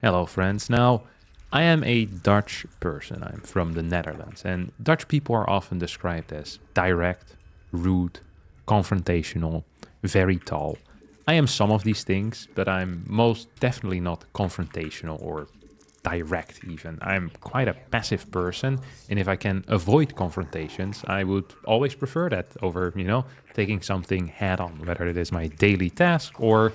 Hello friends. Now, I am a Dutch person. I'm from the Netherlands, and Dutch people are often described as direct, rude, confrontational, very tall. I am some of these things, but I'm most definitely not confrontational or direct even. I'm quite a passive person, and if I can avoid confrontations, I would always prefer that over, taking something head on, whether it is my daily task or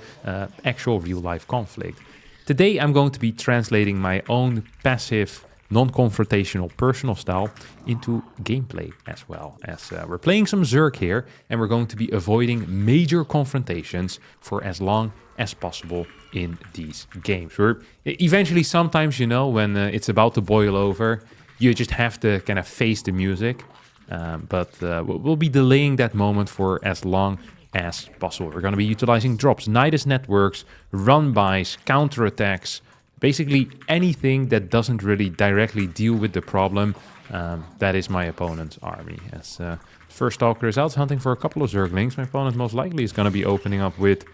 actual real life conflict. Today, I'm going to be translating my own passive, non-confrontational personal style into gameplay as well. As we're playing some Zerg here, and we're going to be avoiding major confrontations for as long as possible in these games. We're eventually, sometimes, when it's about to boil over, you just have to kind of face the music. But we'll be delaying that moment for as long as possible. We're going to be utilizing drops, Nidus networks, run-bys, counterattacks, basically anything that doesn't really directly deal with the problem. That is my opponent's army. As first Stalker is out hunting for a couple of Zerglings, my opponent most likely is going to be opening up with...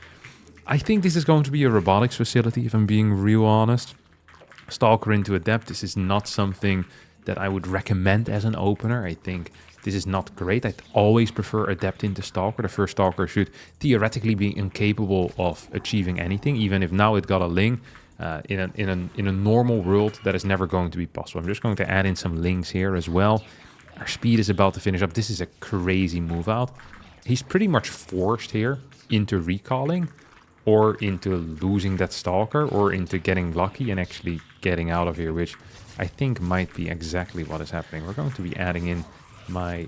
I think this is going to be a robotics facility, if I'm being real honest. Stalker into Adept, this is not something that I would recommend as an opener. I think this is not great. I'd always prefer Adept into Stalker. The first Stalker should theoretically be incapable of achieving anything, even if now it got a Ling. In a normal world, that is never going to be possible. I'm just going to add in some Lings here as well. Our speed is about to finish up. This is a crazy move out. He's pretty much forced here into recalling, or into losing that Stalker, or into getting lucky and actually getting out of here, which I think might be exactly what is happening. We're going to be adding in my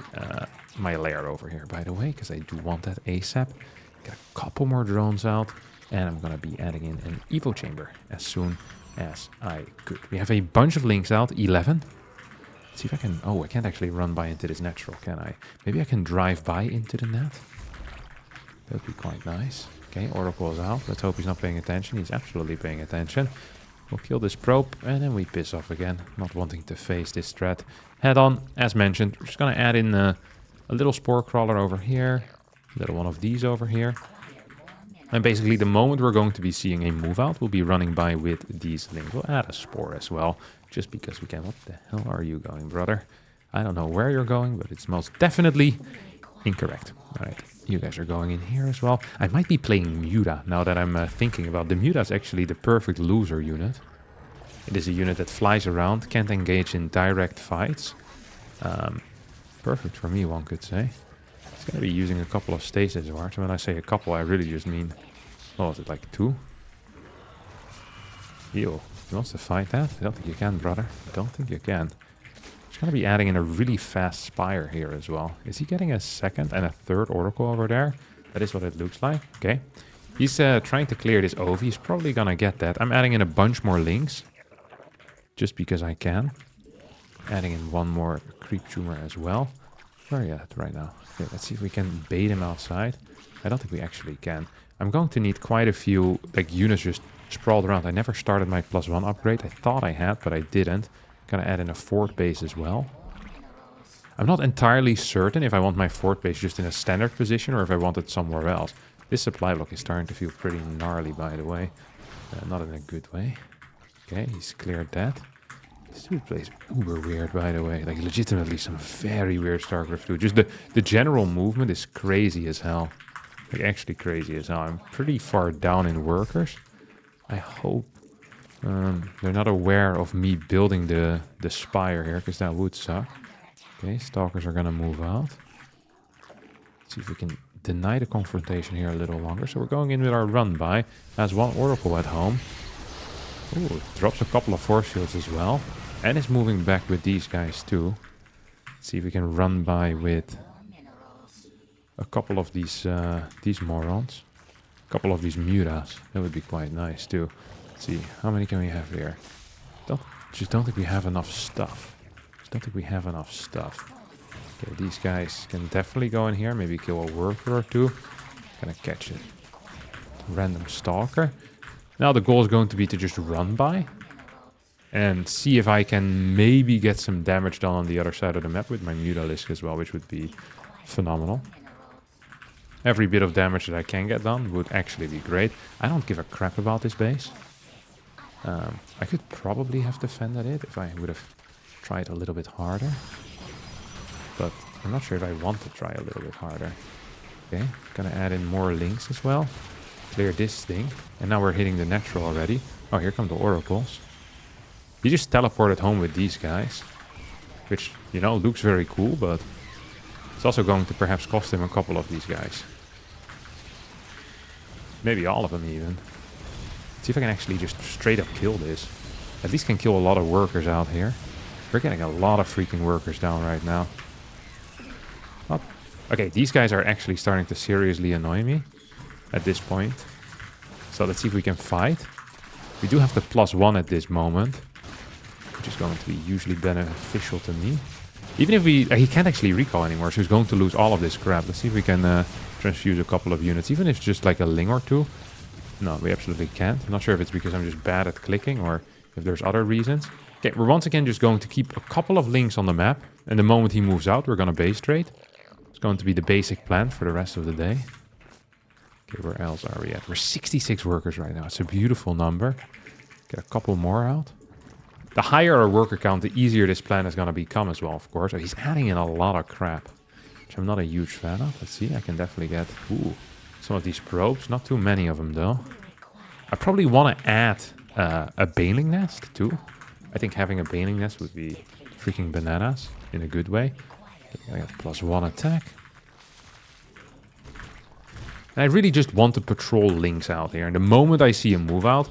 my lair over here, by the way, because I do want that ASAP. Get a couple more drones out, and I'm going to be adding in an Evo chamber as soon as I could. We have a bunch of links out, 11. Let's see if I can... Oh, I can't actually run by into this natural, can I? Maybe I can drive by into the net. That would be quite nice. Okay, Oracle is out. Let's hope he's not paying attention. He's absolutely paying attention. We'll kill this probe, and then we piss off again. Not wanting to face this threat head on. As mentioned, we're just going to add in a little spore crawler over here. A little one of these over here. And basically, the moment we're going to be seeing a move out, we'll be running by with these links. We'll add a spore as well, just because we can. What the hell are you going, brother? I don't know where you're going, but it's most definitely incorrect. All right. You guys are going in here as well. I might be playing Muta now that I'm thinking about. The Muta is actually the perfect loser unit. It is a unit that flies around, can't engage in direct fights. Perfect for me, one could say. It's going to be using a couple of stasis wards. When I say a couple, I really just mean... What was it, like 2? Yo, he wants to fight that? I don't think you can, brother. I don't think you can. He's going to be adding in a really fast Spire here as well. Is he getting a second and a third Oracle over there? That is what it looks like. Okay. He's trying to clear this OV. He's probably going to get that. I'm adding in a bunch more links. Just because I can. Adding in one more creep tumor as well. Where are you at right now? Okay, let's see if we can bait him outside. I don't think we actually can. I'm going to need quite a few units just sprawled around. I never started my +1 upgrade. I thought I had, but I didn't. Gonna add in a fort base as well. I'm not entirely certain if I want my fort base just in a standard position or if I want it somewhere else. This supply block is starting to feel pretty gnarly, by the way. Not in a good way. Okay, he's cleared that. This dude plays uber weird, by the way. Like, legitimately some very weird StarCraft 2. Just the general movement is crazy as hell. Like, actually crazy as hell. I'm pretty far down in workers. I hope they're not aware of me building the spire here, because that would suck. Okay, Stalkers are going to move out. Let's see if we can deny the confrontation here a little longer. So we're going in with our run-by. Has one Oracle at home. Ooh, drops a couple of force fields as well. And is moving back with these guys too. Let's see if we can run by with a couple of these morons. A couple of these mutas. That would be quite nice too. Let's see, how many can we have here? Just don't think we have enough stuff. Okay, these guys can definitely go in here. Maybe kill a worker or two. Gonna catch it. Random Stalker. Now the goal is going to be to just run by and see if I can maybe get some damage done on the other side of the map with my Mutalisk as well, which would be phenomenal. Every bit of damage that I can get done would actually be great. I don't give a crap about this base. I could probably have defended it if I would have tried a little bit harder. But I'm not sure if I want to try a little bit harder. Okay, gonna add in more links as well. Clear this thing. And now we're hitting the natural already. Oh, here come the oracles. He just teleported home with these guys. Which, you know, looks very cool, but it's also going to perhaps cost him a couple of these guys. Maybe all of them even. See if I can actually just straight up kill this. At least can kill a lot of workers out here. We're getting a lot of freaking workers down right now. Oh. Okay, these guys are actually starting to seriously annoy me at this point. So let's see if we can fight. We do have the +1 at this moment, which is going to be usually beneficial to me. Even if he can't actually recall anymore, so he's going to lose all of this crap. Let's see if we can transfuse a couple of units, even if it's just like a ling or two. No, we absolutely can't. I'm not sure if it's because I'm just bad at clicking or if there's other reasons. Okay, we're once again just going to keep a couple of links on the map. And the moment he moves out, we're going to base trade. It's going to be the basic plan for the rest of the day. Okay, where else are we at? We're 66 workers right now. It's a beautiful number. Get a couple more out. The higher our worker count, the easier this plan is going to become as well, of course. So he's adding in a lot of crap, which I'm not a huge fan of. Let's see, I can definitely get some of these probes. Not too many of them, though. I probably want to add a baneling nest, too. I think having a baneling nest would be freaking bananas in a good way. I got +1 attack. And I really just want to patrol links out here. And the moment I see him move out,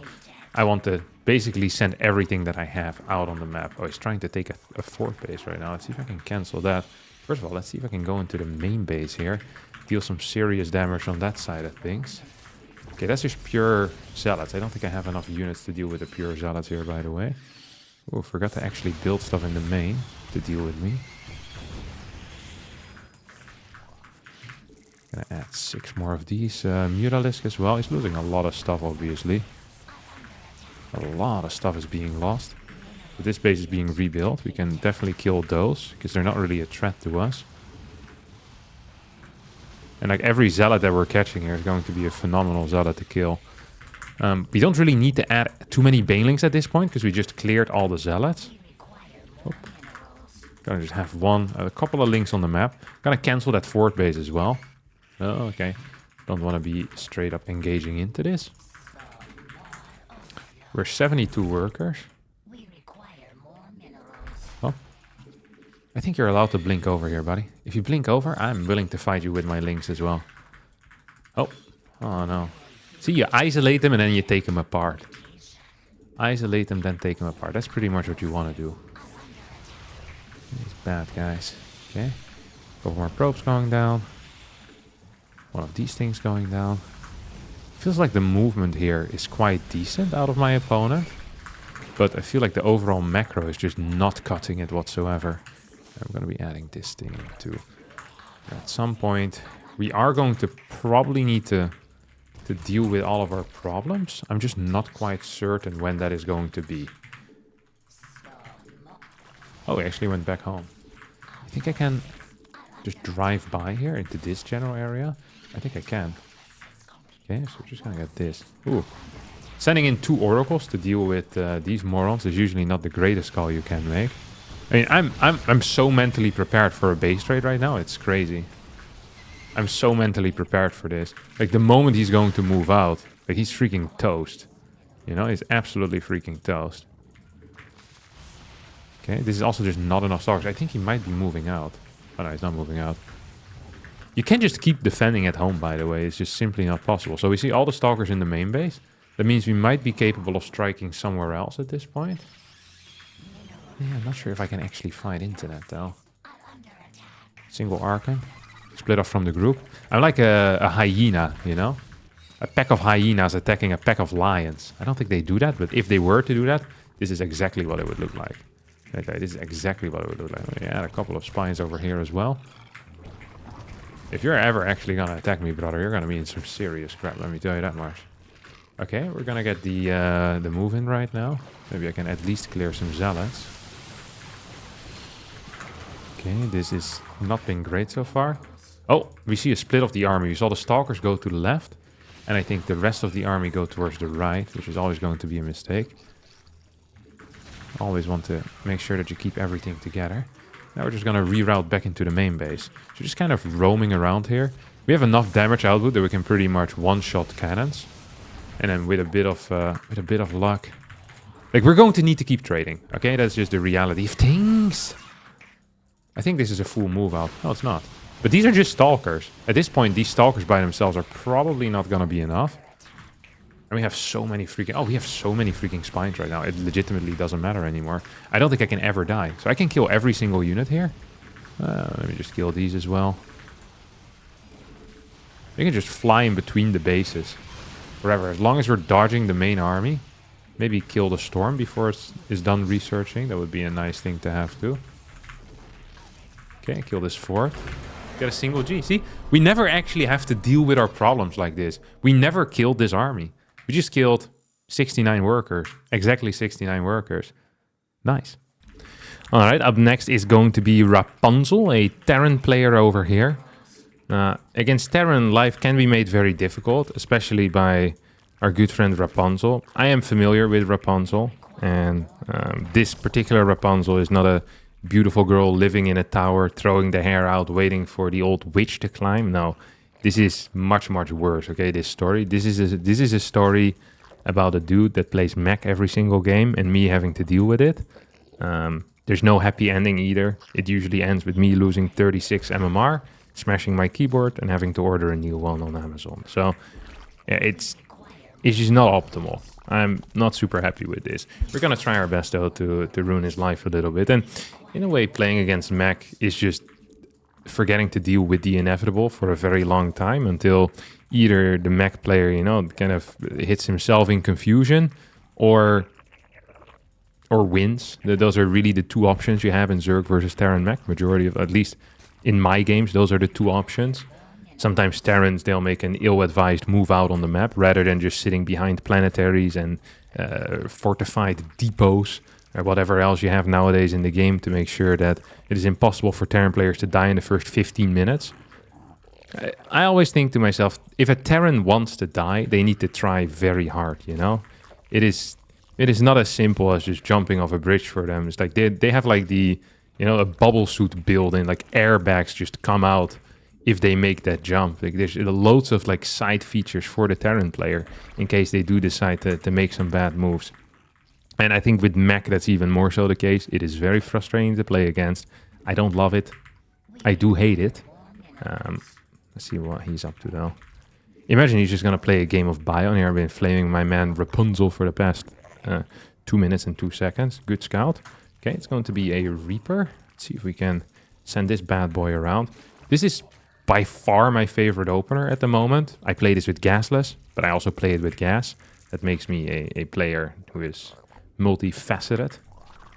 I want to basically send everything that I have out on the map. Oh, he's trying to take a fourth base right now. Let's see if I can cancel that. First of all, let's see if I can go into the main base here. Deal some serious damage on that side of things. Okay, that's just pure zealots. I don't think I have enough units to deal with the pure zealots here, by the way. Oh, forgot to actually build stuff in the main to deal with me. Gonna add 6 more of these. Mutalisk as well. He's losing a lot of stuff, obviously. A lot of stuff is being lost. But this base is being rebuilt. We can definitely kill those, because they're not really a threat to us. And like every zealot that we're catching here is going to be a phenomenal zealot to kill. We don't really need to add too many banelings at this point, because we just cleared all the zealots. Oh. Gonna just have a couple of links on the map. Gonna cancel that fourth base as well. Oh, okay. Don't want to be straight up engaging into this. We're 72 workers. Oh. I think you're allowed to blink over here, buddy. If you blink over, I'm willing to fight you with my links as well. Oh. Oh, no. See, you isolate them and then you take them apart. Isolate them, then take them apart. That's pretty much what you want to do. These bad guys. Okay. Couple more probes going down. One of these things going down. Feels like the movement here is quite decent out of my opponent. But I feel like the overall macro is just not cutting it whatsoever. I'm going to be adding this thing too. At some point, we are going to probably need to deal with all of our problems. I'm just not quite certain when that is going to be. Oh, we actually went back home. I think I can just drive by here into this general area. I think I can. Okay, so we're just gonna get this. Ooh. Sending in 2 oracles to deal with these morons is usually not the greatest call you can make. I mean, I'm so mentally prepared for a base trade right now. It's crazy. I'm so mentally prepared for this. Like, the moment he's going to move out, like, he's freaking toast. You know, he's absolutely freaking toast. Okay, this is also just not enough stalkers. I think he might be moving out. Oh, no, he's not moving out. You can't just keep defending at home, by the way. It's just simply not possible. So we see all the stalkers in the main base. That means we might be capable of striking somewhere else at this point. Yeah, I'm not sure if I can actually fight into that, though. Single Archon. Split off from the group. I'm like a hyena, you know? A pack of hyenas attacking a pack of lions. I don't think they do that, but if they were to do that, this is exactly what it would look like. Okay, this is exactly what it would look like. Let me add a couple of spines over here as well. If you're ever actually gonna attack me, brother, you're gonna be in some serious crap, let me tell you that much. Okay, we're gonna get the move in right now. Maybe I can at least clear some zealots. Okay, this is not been great so far. Oh, we see a split of the army. We saw the stalkers go to the left. And I think the rest of the army go towards the right, which is always going to be a mistake. Always want to make sure that you keep everything together. Now we're just going to reroute back into the main base. So just kind of roaming around here. We have enough damage output that we can pretty much one-shot cannons. And then with a bit of luck, like, we're going to need to keep trading. Okay, that's just the reality of things. I think this is a full move out. No, it's not. But these are just stalkers. At this point, these stalkers by themselves are probably not going to be enough. And we have so many freaking... Oh, we have so many freaking spines right now. It legitimately doesn't matter anymore. I don't think I can ever die. So I can kill every single unit here. Let me just kill these as well. We can just fly in between the bases. Wherever. As long as we're dodging the main army. Maybe kill the storm before it's done researching. That would be a nice thing to have too. Okay, kill this fort. Get a single G. See, we never actually have to deal with our problems like this. We never killed this army. We just killed 69 workers. Exactly 69 workers. Nice. Alright, up next is going to be Rapunzel, a Terran player over here. Against Terran, life can be made very difficult, especially by our good friend Rapunzel. I am familiar with Rapunzel, and this particular Rapunzel is not a beautiful girl living in a tower, throwing the hair out, waiting for the old witch to climb. No, this is much, much worse, okay, this story. This is a story about a dude that plays mech every single game and me having to deal with it. There's no happy ending either. It usually ends with me losing 36 MMR, smashing my keyboard, and having to order a new one on Amazon. So, yeah, it's just not optimal. I'm not super happy with this. We're gonna try our best though to ruin his life a little bit. And in a way, playing against mech is just forgetting to deal with the inevitable for a very long time until either the mech player, you know, kind of hits himself in confusion or wins. Those are really the two options you have in Zerg versus Terran mech. Majority of, at least in my games, those are the two options. Sometimes Terrans, they'll make an ill-advised move out on the map rather than just sitting behind planetaries and fortified depots or whatever else you have nowadays in the game to make sure that it is impossible for Terran players to die in the first 15 minutes. I always think to myself, if a Terran wants to die, they need to try very hard, you know? It is not as simple as just jumping off a bridge for them. It's like they have like the, you know, a bubble suit build and like airbags just come out if they make that jump. Like, there's loads of like side features for the Terran player in case they do decide to make some bad moves. And I think with mech that's even more so the case. It is very frustrating to play against. I don't love it. I do hate it. Let's see what he's up to though. Imagine he's just gonna play a game of Bion here. I've been flaming my man Rapunzel for the past 2 minutes and 2 seconds. Good scout. Okay, it's going to be a Reaper. Let's see if we can send this bad boy around. This is by far my favorite opener at the moment. I play this with gasless, but I also play it with gas. That makes me a player who is multifaceted.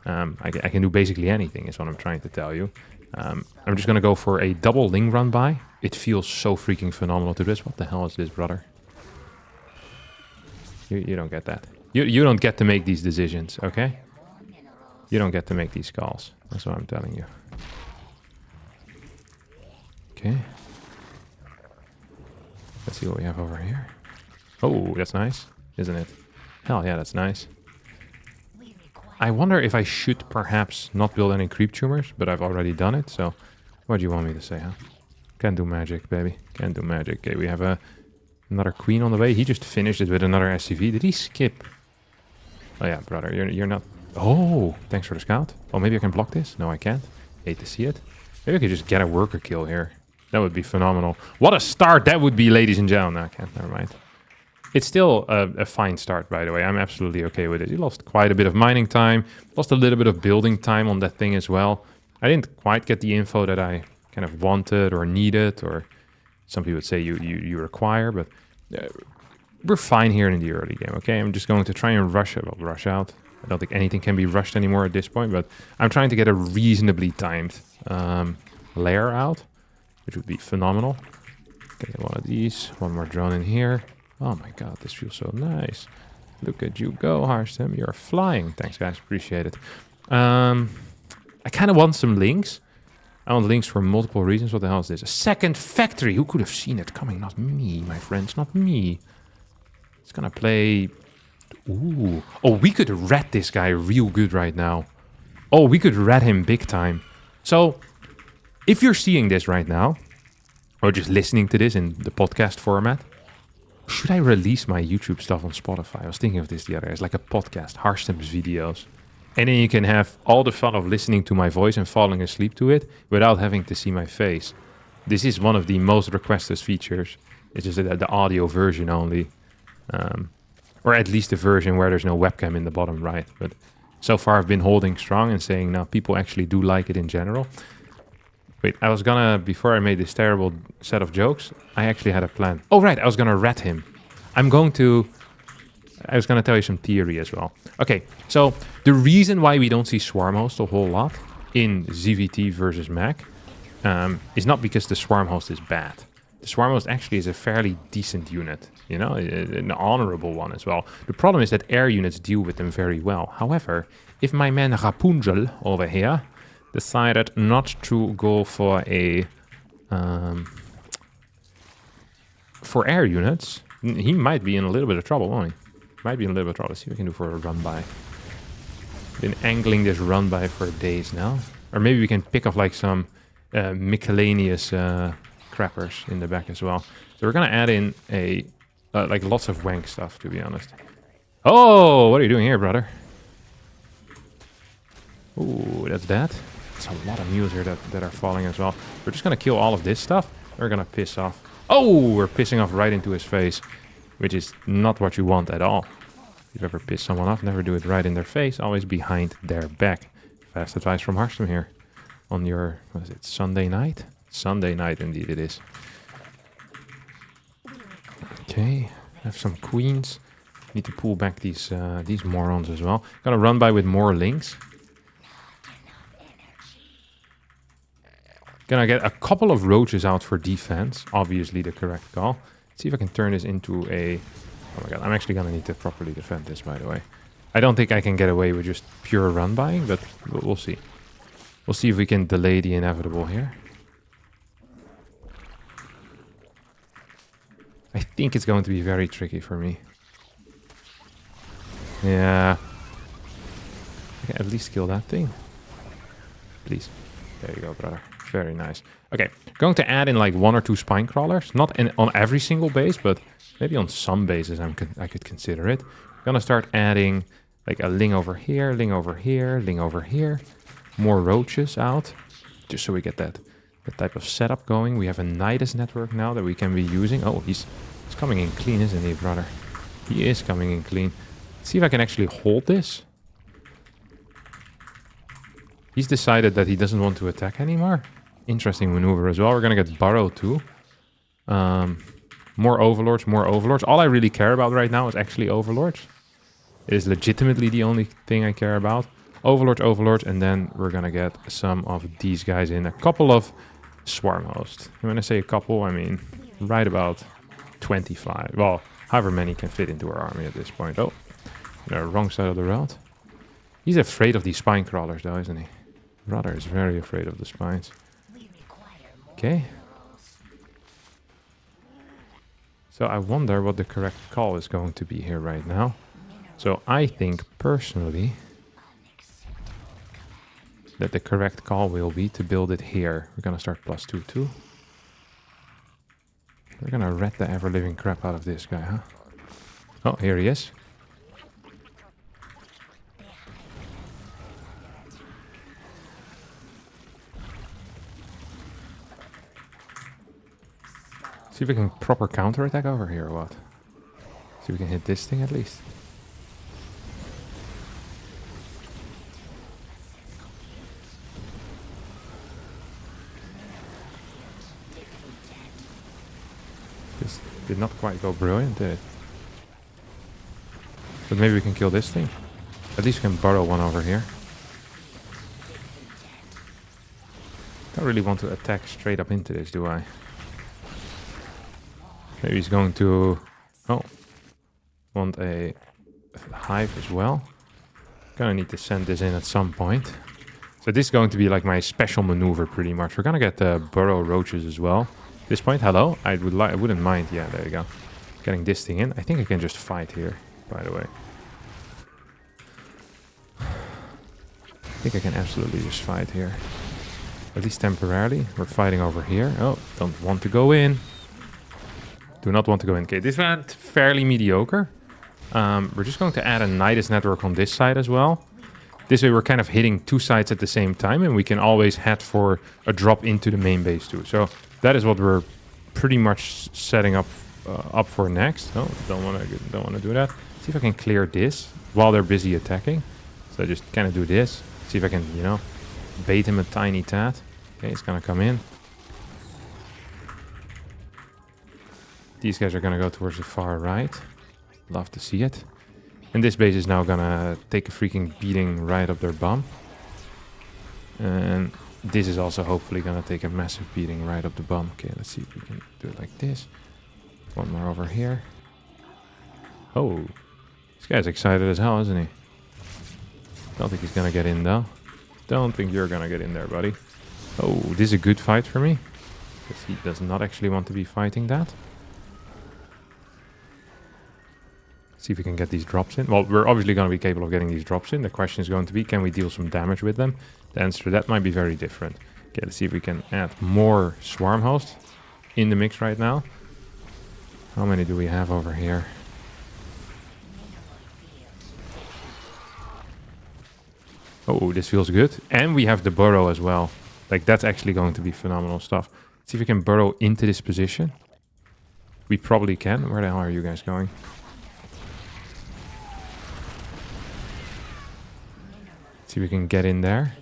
I can do basically anything is what I'm trying to tell you. I'm just going to go for a double Ling run by. It feels so freaking phenomenal to do this. What the hell is this, brother? You don't get that. You don't get to make these decisions, okay? You don't get to make these calls. That's what I'm telling you. Okay. Let's see what we have over here. Oh, that's nice, isn't it? Hell yeah, that's nice. I wonder if I should perhaps not build any creep tumors, but I've already done it, so what do you want me to say, huh? Can't do magic, baby. Can't do magic. Okay, we have another queen on the way. He just finished it with another SCV. Did he skip? Oh yeah, brother, you're not... Oh, thanks for the scout. Oh, maybe I can block this? No, I can't. Hate to see it. Maybe I could just get a worker kill here. That would be phenomenal. What a start that would be, ladies and gentlemen. No, I can't. Never mind. It's still a fine start, by the way. I'm absolutely okay with it. You lost quite a bit of mining time. Lost a little bit of building time on that thing as well. I didn't quite get the info that I kind of wanted or needed, or some people would say you require, but we're fine here in the early game, okay? I'm just going to try and rush it. Well, rush out. I don't think anything can be rushed anymore at this point, but I'm trying to get a reasonably timed layer out, which would be phenomenal. Get one of these. One more drone in here. Oh my god, this feels so nice. Look at you go, Harstem. You're flying. Thanks, guys. Appreciate it. I kind of want some links. I want links for multiple reasons. What the hell is this? A second factory. Who could have seen it coming? Not me, my friends. Not me. It's gonna play Ooh. Oh, we could rat this guy real good right now. Oh, we could rat him big time. So, if you're seeing this right now, or just listening to this in the podcast format, should I release my YouTube stuff on Spotify? I was thinking of this the other day. It's like a podcast, Harstem's videos. And then you can have all the fun of listening to my voice and falling asleep to it without having to see my face. This is one of the most requested features. It's just the audio version only. Or at least the version where there's no webcam in the bottom right. But so far I've been holding strong and saying, now people actually do like it in general. Wait, I was gonna, before I made this terrible set of jokes, I actually had a plan. Oh right, I was gonna rat him. I was gonna tell you some theory as well. Okay, so the reason why we don't see swarm host a whole lot in ZVT versus mech is not because the swarm host is bad. The swarm host actually is a fairly decent unit, you know, an honorable one as well. The problem is that air units deal with them very well. However, if my man Rapunzel over here decided not to go for a for air units, he might be in a little bit of trouble, won't he? Might be in a little bit of trouble. Let's see what we can do for a run by. Been angling this run by for days now. Or maybe we can pick up like some miscellaneous crappers in the back as well. So we're gonna add in a like lots of wank stuff, to be honest. Oh, what are you doing here, brother? Ooh, that's that. There's a lot of mules here that are falling as well. We're just gonna kill all of this stuff. We're gonna piss off. Oh, we're pissing off right into his face, which is not what you want at all. If you've ever pissed someone off, never do it right in their face, always behind their back. Fast advice from Harstem here on your, what is it, Sunday night? Sunday night, indeed it is. Okay, have some queens. Need to pull back these morons as well. Gonna run by with more links. Gonna get a couple of roaches out for defense. Obviously the correct call. Let's see if I can turn this into a... Oh my god, I'm actually gonna need to properly defend this, by the way. I don't think I can get away with just pure run buying, but we'll see. We'll see if we can delay the inevitable here. I think it's going to be very tricky for me. Yeah. I can at least kill that thing. Please. There you go, brother. Very nice. Okay, going to add in like 1 or 2 spine crawlers. Not on every single base, but maybe on some bases I could consider it. Gonna start adding like a ling over here, ling over here, ling over here. More roaches out, just so we get that type of setup going. We have a Nidus network now that we can be using. Oh, he's coming in clean, isn't he, brother? He is coming in clean. Let's see if I can actually hold this. He's decided that he doesn't want to attack anymore. Interesting maneuver as well. We're gonna get burrow too. More overlords, more overlords. All I really care about right now is actually overlords. It is legitimately the only thing I care about. Overlords, overlords, and then we're gonna get some of these guys in. A couple of swarm hosts. And when I say a couple, I mean right about 25. Well, however many can fit into our army at this point. Oh, the wrong side of the road. He's afraid of these spine crawlers though, isn't he? Brother is very afraid of the spines. Okay. So I wonder what the correct call is going to be here right now. So I think personally that the correct call will be to build it here. We're gonna start +2/2. We're gonna rat the ever-living crap out of this guy, huh? Oh, here he is. See if we can proper counterattack over here or what. See if we can hit this thing at least. This did not quite go brilliant, did it? But maybe we can kill this thing. At least we can burrow one over here. Don't really want to attack straight up into this, do I? Maybe he's going to... Oh. Want a hive as well. Gonna need to send this in at some point. So this is going to be like my special maneuver pretty much. We're gonna get burrow roaches as well. At this point, hello? I wouldn't mind. Yeah, there you go. Getting this thing in. I think I can just fight here, by the way. think I can absolutely just fight here. At least temporarily. We're fighting over here. Oh, don't want to go in. Do not want to go in. Okay, this went fairly mediocre. We're just going to add a Nidus network on this side as well. This way we're kind of hitting two sides at the same time, and we can always head for a drop into the main base too. So that is what we're pretty much setting up for next. Oh, don't want to do that. See if I can clear this while they're busy attacking. So just kind of do this. See if I can, you know, bait him a tiny tad. Okay, he's gonna come in. These guys are gonna go towards the far right. Love to see it. And this base is now gonna take a freaking beating right up their bum. And this is also hopefully gonna take a massive beating right up the bum. Okay, let's see if we can do it like this. One more over here. Oh, this guy's excited as hell, isn't he? Don't think he's gonna get in though. Don't think you're gonna get in there, buddy. Oh, this is a good fight for me. Because he does not actually want to be fighting that. See if we can get these drops in. Well, we're obviously going to be capable of getting these drops in. The question is going to be, can we deal some damage with them? The answer to that might be very different. Okay, let's see if we can add more swarm hosts in the mix right now. How many do we have over here? Oh, this feels good. And we have the burrow as well. Like, that's actually going to be phenomenal stuff. Let's see if we can burrow into this position. We probably can. Where the hell are you guys going? See if we can get in there.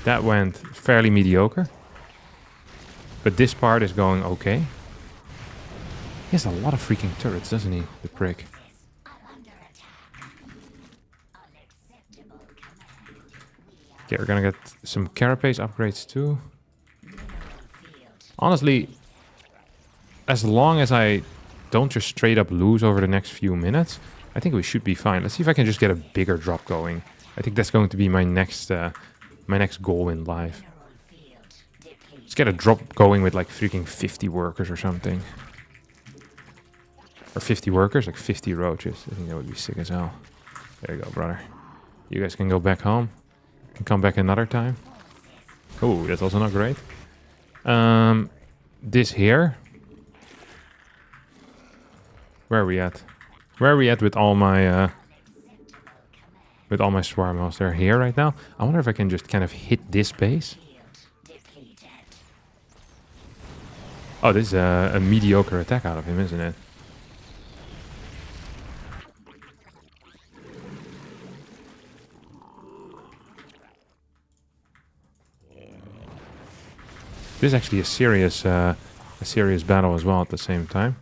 That went fairly mediocre. But this part is going okay. He has a lot of freaking turrets, doesn't he? The prick. Okay, we're gonna get some carapace upgrades too. Honestly, as long as I don't just straight up lose over the next few minutes, I think we should be fine. Let's see if I can just get a bigger drop going. I think that's going to be my next goal in life. Let's get a drop going with like freaking 50 workers or something. Or 50 workers, like 50 roaches. I think that would be sick as hell. There you go, brother. You guys can go back home. Can come back another time. Oh, that's also not great. This here. Where are we at? Where are we at with all my swarm hosts? They're here right now. I wonder if I can just kind of hit this base. Oh, this is a mediocre attack out of him, isn't it? This is actually a serious battle as well at the same time.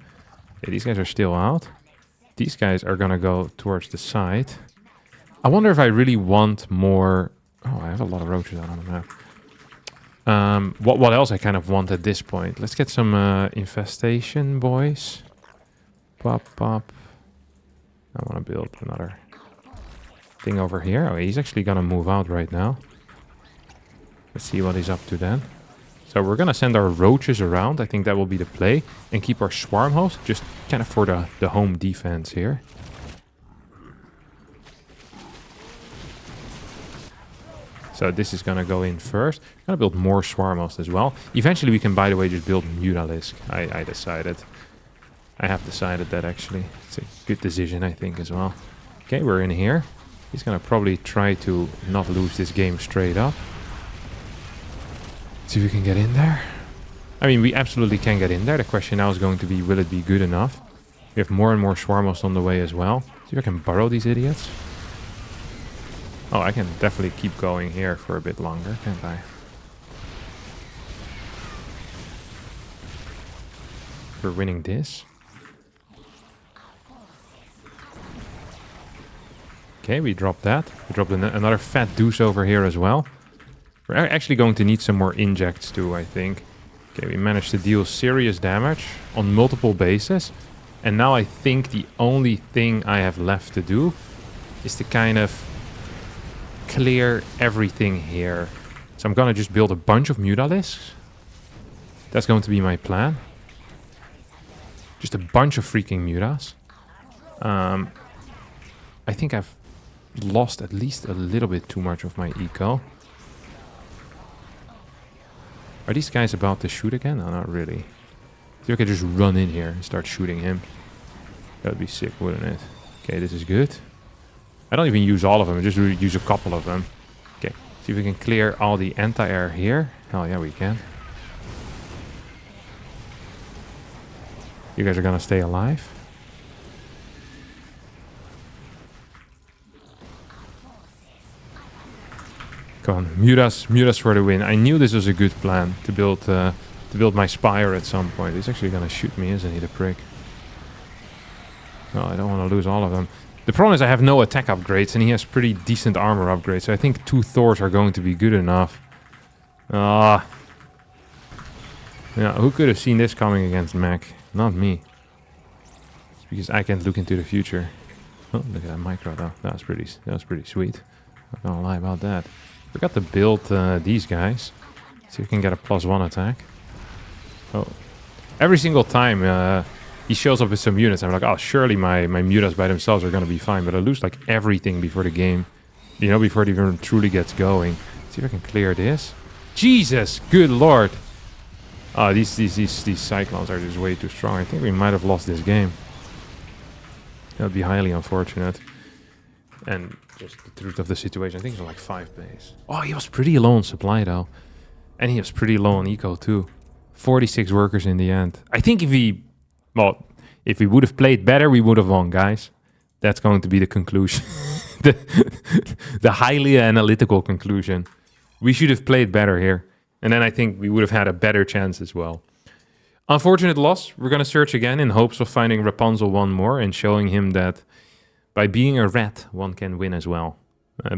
Okay, these guys are still out. These guys are gonna go towards the side. I wonder if I really want more... Oh, I have a lot of roaches out on the map. What else I kind of want at this point? Let's get some infestation, boys. Pop, pop. I want to build another thing over here. Oh, he's actually gonna move out right now. Let's see what he's up to then. So we're gonna send our roaches around. I think that will be the play. And keep our swarm host just kind of for the home defense here. So this is gonna go in first. I'm gonna build more swarm host as well. Eventually we can, by the way, just build Mutalisk. I decided. I have decided that actually. It's a good decision, I think, as well. Okay, we're in here. He's gonna probably try to not lose this game straight up. See if we can get in there. I mean, we absolutely can get in there. The question now is going to be, will it be good enough? We have more and more swarm hosts on the way as well. See if I can burrow these idiots. Oh, I can definitely keep going here for a bit longer, can't I? We're winning this. Okay, we dropped that. We dropped another fat deuce over here as well. We're actually going to need some more injects too, I think. Okay, we managed to deal serious damage on multiple bases. And now I think the only thing I have left to do is to kind of clear everything here. So I'm gonna just build a bunch of Mutalisks. That's going to be my plan. Just a bunch of freaking Mutas. I think I've lost at least a little bit too much of my eco. Are these guys about to shoot again? No, not really. See if I could just run in here and start shooting him. That would be sick, wouldn't it? Okay, this is good. I don't even use all of them. I just use a couple of them. Okay, see if we can clear all the anti-air here. Hell yeah, we can. You guys are gonna stay alive. Come on, mute us for the win. I knew this was a good plan to build my Spire at some point. He's actually gonna shoot me, isn't he, the prick? Well, I don't want to lose all of them. The problem is I have no attack upgrades, and he has pretty decent armor upgrades. So I think 2 Thors are going to be good enough. Yeah, who could have seen this coming against mech? Not me. It's because I can't look into the future. Oh, look at that micro though. That was pretty sweet. Not gonna lie about that. Forgot to build these guys. See if we can get a +1 attack. Oh, every single time he shows up with some units, I'm like, oh, surely my mutas by themselves are gonna be fine. But I lose like everything before the game, you know, before it even truly gets going. See if I can clear this. Jesus, good lord! Oh, these cyclones are just way too strong. I think we might have lost this game. That would be highly unfortunate. And just the truth of the situation, I think it's like 5 base. Oh, he was pretty low on supply though. And he was pretty low on eco too. 46 workers in the end. I think if we would have played better, we would have won, guys. That's going to be the conclusion. the highly analytical conclusion. We should have played better here. And then I think we would have had a better chance as well. Unfortunate loss. We're going to search again in hopes of finding Rapunzel one more and showing him that by being a rat, one can win as well.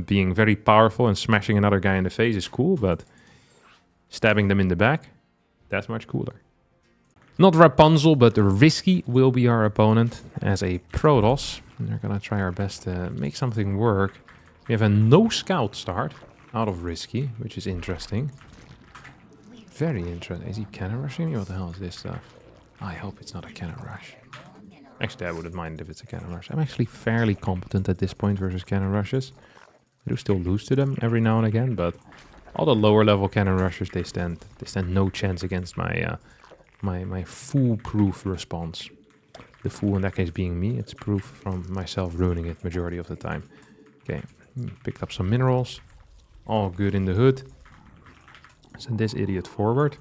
Being very powerful and smashing another guy in the face is cool, but stabbing them in the back, that's much cooler. Not Rapunzel, but Risky will be our opponent as a Protoss. We're going to try our best to make something work. We have a no scout start out of Risky, which is interesting. Very interesting. Is he cannon rushing me? What the hell is this stuff? I hope it's not a cannon rush. Actually, I wouldn't mind if it's a cannon rush. I'm actually fairly competent at this point versus cannon rushes. I do still lose to them every now and again, but all the lower level cannon rushers, they stand no chance against my my foolproof response. The fool in that case being me. It's proof from myself ruining it majority of the time. Okay, picked up some minerals. All good in the hood. Send this idiot forward.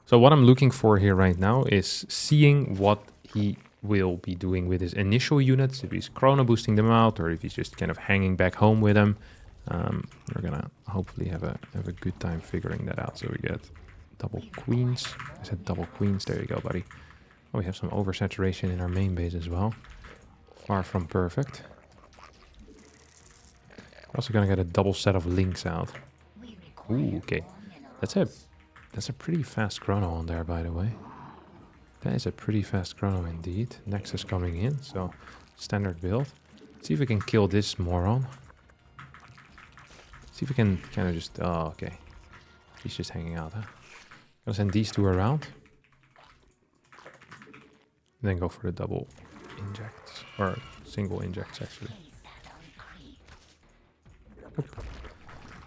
So what I'm looking for here right now is seeing what he will be doing with his initial units. If he's chrono boosting them out, or if he's just kind of hanging back home with them. We're gonna hopefully have a good time figuring that out. So we get double queens. I said double queens. There you go, buddy. Oh, we have some oversaturation in our main base as well. Far from perfect. We're also gonna get a double set of links out. Ooh, okay. That's a pretty fast chrono on there, by the way. That is a pretty fast chrono indeed. Nexus coming in, so standard build. Let's see if we can kill this moron. See if we can kind of just... Oh, okay. He's just hanging out, huh? Gonna send these two around. Then go for the double injects. Or single injects, actually. Oop.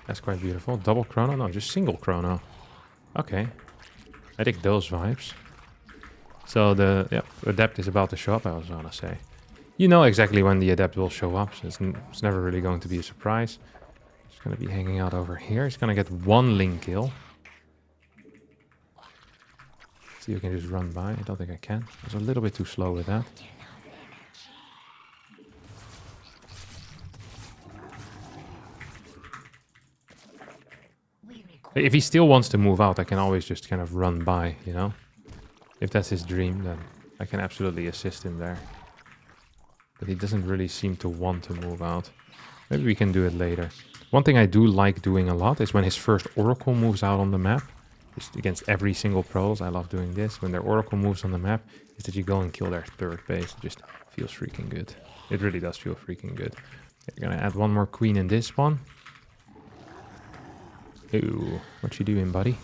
That's quite beautiful. Double chrono? No, just single chrono. Okay. I dig those vibes. So the adept is about to show up, I was gonna say. You know exactly when the adept will show up, so it's never really going to be a surprise. He's gonna be hanging out over here. He's gonna get 1 link kill. See if I can just run by. I don't think I can. I was a little bit too slow with that. If he still wants to move out, I can always just kind of run by, you know? If that's his dream, then I can absolutely assist him there. But he doesn't really seem to want to move out. Maybe we can do it later. One thing I do like doing a lot is when his first Oracle moves out on the map. Just against every single Protoss, I love doing this. When their Oracle moves on the map, is that you go and kill their 3rd base. It just feels freaking good. It really does feel freaking good. You're gonna add 1 more queen in this one. Ooh, what you doing, buddy?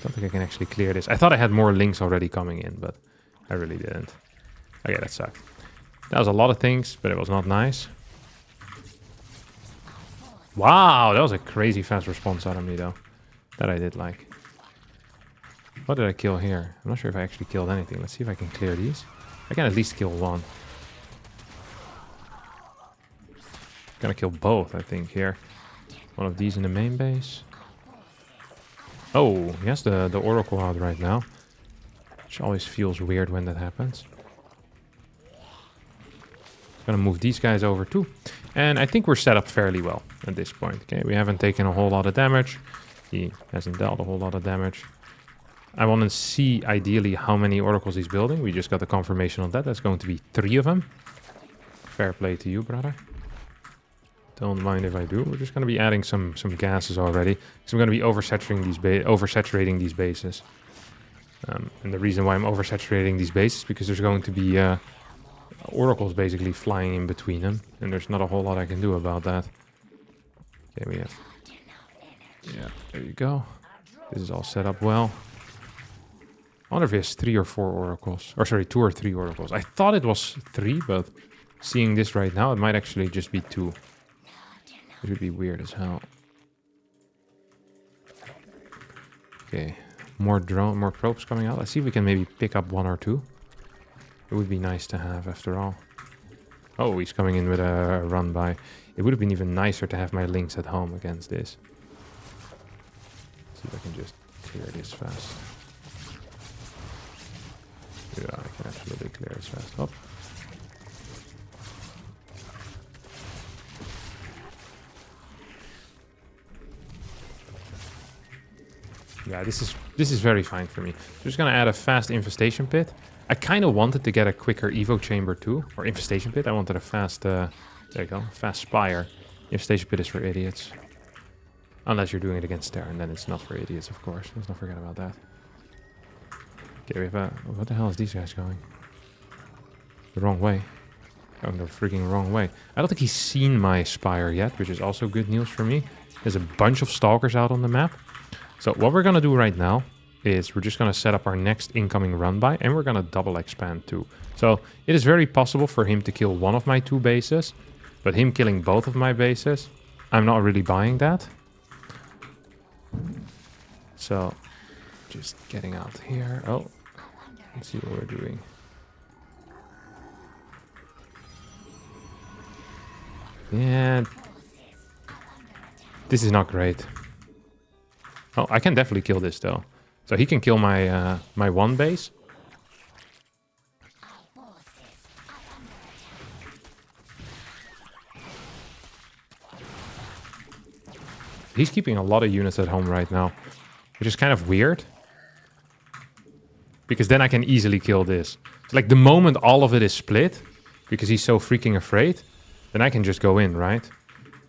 Don't think I can actually clear this. I thought I had more links already coming in, but I really didn't. Okay, that sucked. That was a lot of things, but it was not nice. Wow, that was a crazy fast response out of me, though. That I did like. What did I kill here? I'm not sure if I actually killed anything. Let's see if I can clear these. I can at least kill one. Gonna kill both, I think, here. One of these in the main base. Oh, he has the Oracle out right now. Which always feels weird when that happens. Gonna move these guys over too. And I think we're set up fairly well at this point. Okay, we haven't taken a whole lot of damage. He hasn't dealt a whole lot of damage. I want to see, ideally, how many oracles he's building. We just got the confirmation on that. That's going to be 3 of them. Fair play to you, brother. Don't mind if I do. We're just going to be adding some gases already. Because I'm going to be oversaturating these bases. And the reason why I'm oversaturating these bases is because there's going to be oracles basically flying in between them. And there's not a whole lot I can do about that. Okay, we have... Yeah, there you go. This is all set up well. I wonder if he has 3 or 4 oracles. Or sorry, 2 or 3 oracles. I thought it was 3, but seeing this right now, it might actually just be 2. It would be weird as hell. Okay, more probes coming out. Let's see if we can maybe pick up 1 or 2. It would be nice to have after all. Oh, he's coming in with a run by. It would have been even nicer to have my links at home against this. Let's see if I can just clear this fast. Yeah, I can absolutely clear this fast. Oh. Yeah, this is very fine for me. Just gonna add a fast infestation pit. I kind of wanted to get a quicker evo chamber too, or infestation pit. I wanted a fast, there you go, fast spire. Infestation pit is for idiots. Unless you're doing it against Terran, then it's not for idiots, of course. Let's not forget about that. Okay, we have a... What the hell is these guys going? The wrong way. Going the freaking wrong way. I don't think he's seen my spire yet, which is also good news for me. There's a bunch of stalkers out on the map. So what we're going to do right now is we're just going to set up our next incoming run-by, and we're going to double expand too. So it is very possible for him to kill one of my 2 bases, but him killing both of my bases, I'm not really buying that. So... Just getting out here. Oh, let's see what we're doing. Yeah, this is not great. Oh, I can definitely kill this though. So he can kill my my 1 base. He's keeping a lot of units at home right now, which is kind of weird. Because then I can easily kill this. So like the moment all of it is split, because he's so freaking afraid, then I can just go in, right?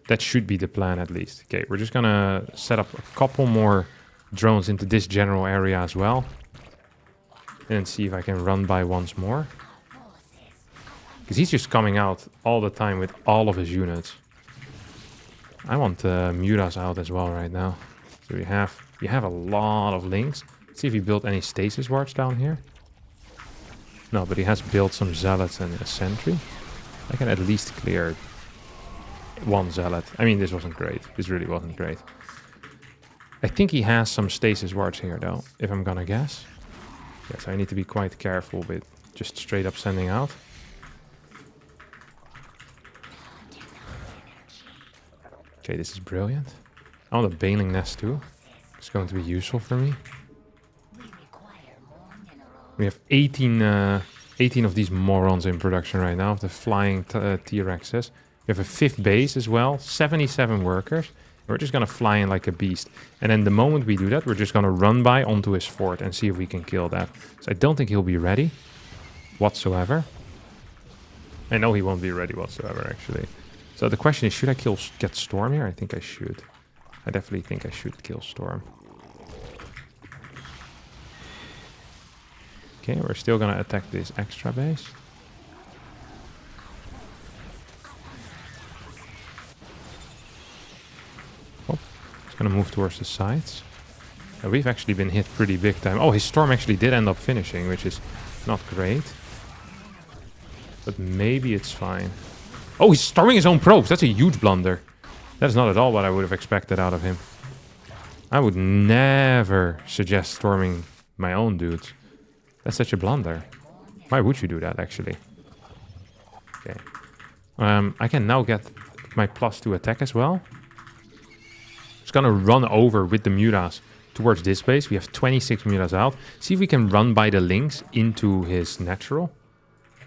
That should be the plan at least. Okay, we're just gonna set up a couple more drones into this general area as well. And see if I can run by once more. Because he's just coming out all the time with all of his units. I want Mutas out as well right now. So we have a lot of links. See if he built any stasis wards down here. No, but he has built some zealots and a sentry. I can at least clear 1 zealot. I mean, this wasn't great. This really wasn't great. I think he has some stasis wards here, though, if I'm gonna guess. Yes, I need to be quite careful with just straight up sending out. Okay, this is brilliant. I want a Baneling Nest too. It's going to be useful for me. We have 18 of these morons in production right now, of the flying T-Rexes. We have a 5th base as well, 77 workers. We're just going to fly in like a beast. And then the moment we do that, we're just going to run by onto his fort and see if we can kill that. So I don't think he'll be ready whatsoever. I know he won't be ready whatsoever, actually. So the question is, should I get Storm here? I think I should. I definitely think I should kill Storm. Okay, we're still gonna attack this extra base. Oh, it's gonna move towards the sides. We've actually been hit pretty big time. Oh, his Storm actually did end up finishing, which is not great. But maybe it's fine. Oh, he's storming his own probes. That's a huge blunder. That's not at all what I would have expected out of him. I would never suggest storming my own dudes. That's such a blunder. Why would you do that, actually? Okay. I can now get my +2 attack as well. Just gonna run over with the mutas towards this base. We have 26 mutas out. See if we can run by the links into his natural.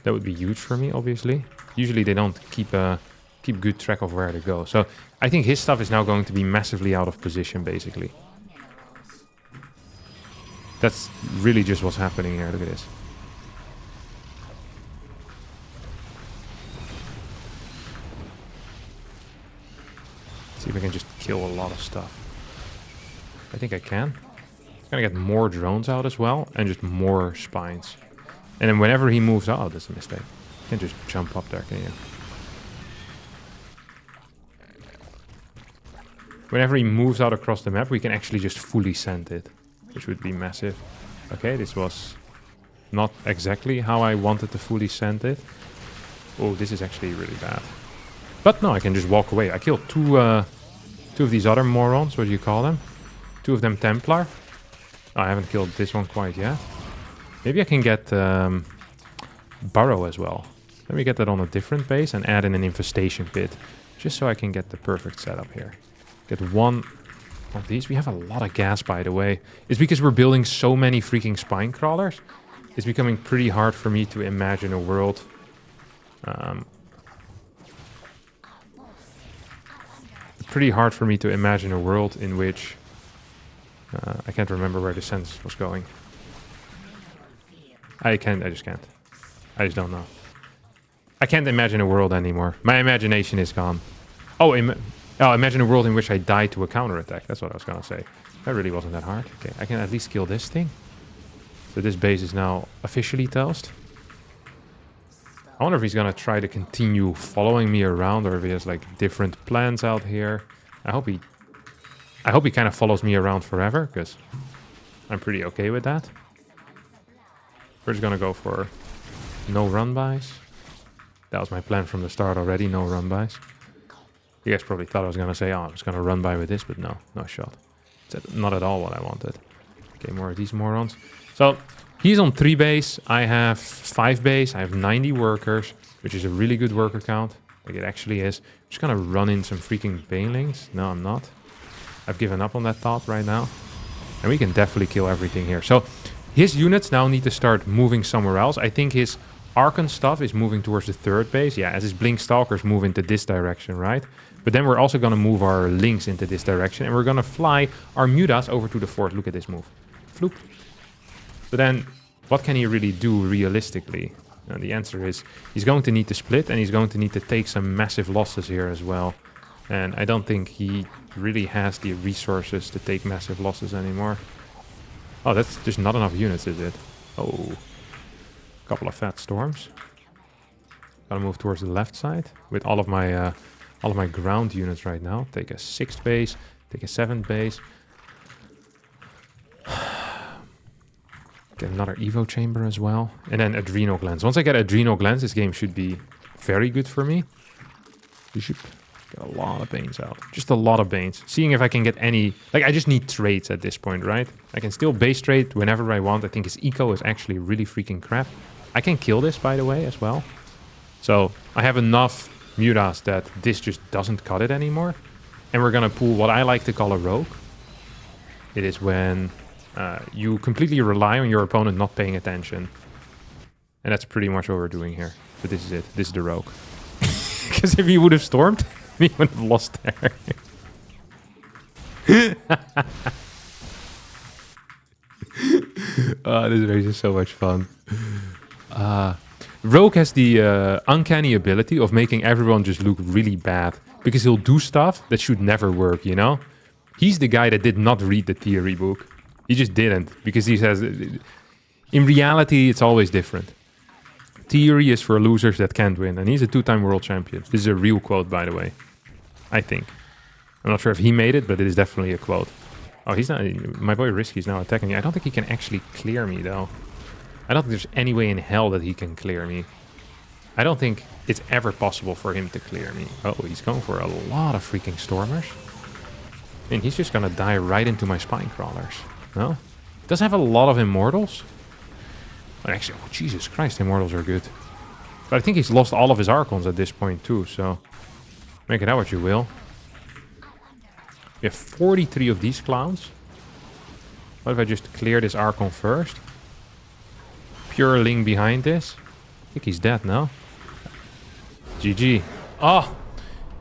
That would be huge for me, obviously. Usually they don't keep good track of where to go. So I think his stuff is now going to be massively out of position, basically. That's really just what's happening here. Look at this. See if I can just kill a lot of stuff. I think I can. I'm gonna get more drones out as well, and just more spines. And then whenever he moves out, oh, that's a mistake. You can't just jump up there, can you? Whenever he moves out across the map, we can actually just fully send it, which would be massive. Okay, this was not exactly how I wanted to fully send it. Oh, this is actually really bad. But no, I can just walk away. I killed two of these other morons. What do you call them? Two of them Templar. Oh, I haven't killed this one quite yet. Maybe I can get Burrow as well. Let me get that on a different base and add in an infestation pit. Just so I can get the perfect setup here. Get one of these. We have a lot of gas, by the way. It's because we're building so many freaking spine crawlers. It's becoming pretty hard for me to imagine a world... pretty hard for me to imagine a world in which... I can't remember where the sentence was going. I just can't. I just don't know. I can't imagine a world anymore. My imagination is gone. Oh, imagine a world in which I die to a counterattack. That's what I was gonna say. That really wasn't that hard. Okay, I can at least kill this thing. So this base is now officially toast. I wonder if he's gonna try to continue following me around, or if he has like different plans out here. I hope he kind of follows me around forever, because I'm pretty okay with that. We're just gonna go for no run-bys. That was my plan from the start already, no run-bys. You guys probably thought I was gonna say, oh, I was gonna run by with this, but no shot. It's not at all what I wanted. Okay, more of these morons. So, he's on 3 base, I have 5 base, I have 90 workers, which is a really good worker count. Like it actually is. I'm just gonna run in some freaking banelings. No, I'm not. I've given up on that thought right now. And we can definitely kill everything here. So, his units now need to start moving somewhere else. I think his Archon stuff is moving towards the 3rd base. Yeah, as his Blink Stalkers move into this direction, right? But then we're also gonna move our Lynx into this direction. And we're gonna fly our Mutas over to the 4th. Look at this move. Floop. So then... what can he really do realistically? And the answer is he's going to need to split, and he's going to need to take some massive losses here as well. And I don't think he really has the resources to take massive losses anymore. Oh, that's just not enough units, is it? Oh, a couple of fat storms. Gotta move towards the left side with all of my ground units right now. Take a 6th base, take a 7th base. Get another Evo chamber as well. And then Adrenal Glands. Once I get Adrenal Glands, this game should be very good for me. We should get a lot of Banes out. Just a lot of Banes. Seeing if I can get any... like, I just need trades at this point, right? I can still base trade whenever I want. I think his eco is actually really freaking crap. I can kill this, by the way, as well. So, I have enough Mutas that this just doesn't cut it anymore. And we're gonna pull what I like to call a rogue. It is when... you completely rely on your opponent not paying attention. And that's pretty much what we're doing here. But this is it. This is the rogue. Because if he would have stormed, we would have lost there. This race is so much fun. Rogue has the uncanny ability of making everyone just look really bad. Because he'll do stuff that should never work, you know? He's the guy that did not read the theory book. He just didn't, because he says... in reality, it's always different. Theory is for losers that can't win, and he's a 2-time world champion. This is a real quote, by the way. I think. I'm not sure if he made it, but it is definitely a quote. Oh, he's not... my boy Risky's now attacking me. I don't think he can actually clear me, though. I don't think there's any way in hell that he can clear me. I don't think it's ever possible for him to clear me. Oh, he's going for a lot of freaking stormers. And he's just gonna die right into my spine crawlers. No? Does have a lot of immortals. But actually, oh, Jesus Christ, immortals are good. But I think he's lost all of his archons at this point too, so make it out what you will. We have 43 of these clowns. What if I just clear this archon first? Pure Ling behind this. I think he's dead now. GG. Oh,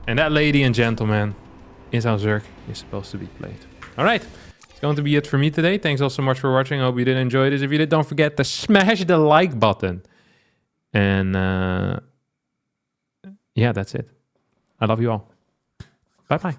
and that, ladies and gentlemen, is how Zerg is supposed to be played. All right, it's going to be it for me today. Thanks all so much for watching. I hope you did enjoy this. If you did, don't forget to smash the like button. And yeah, that's it. I love you all. Bye-bye.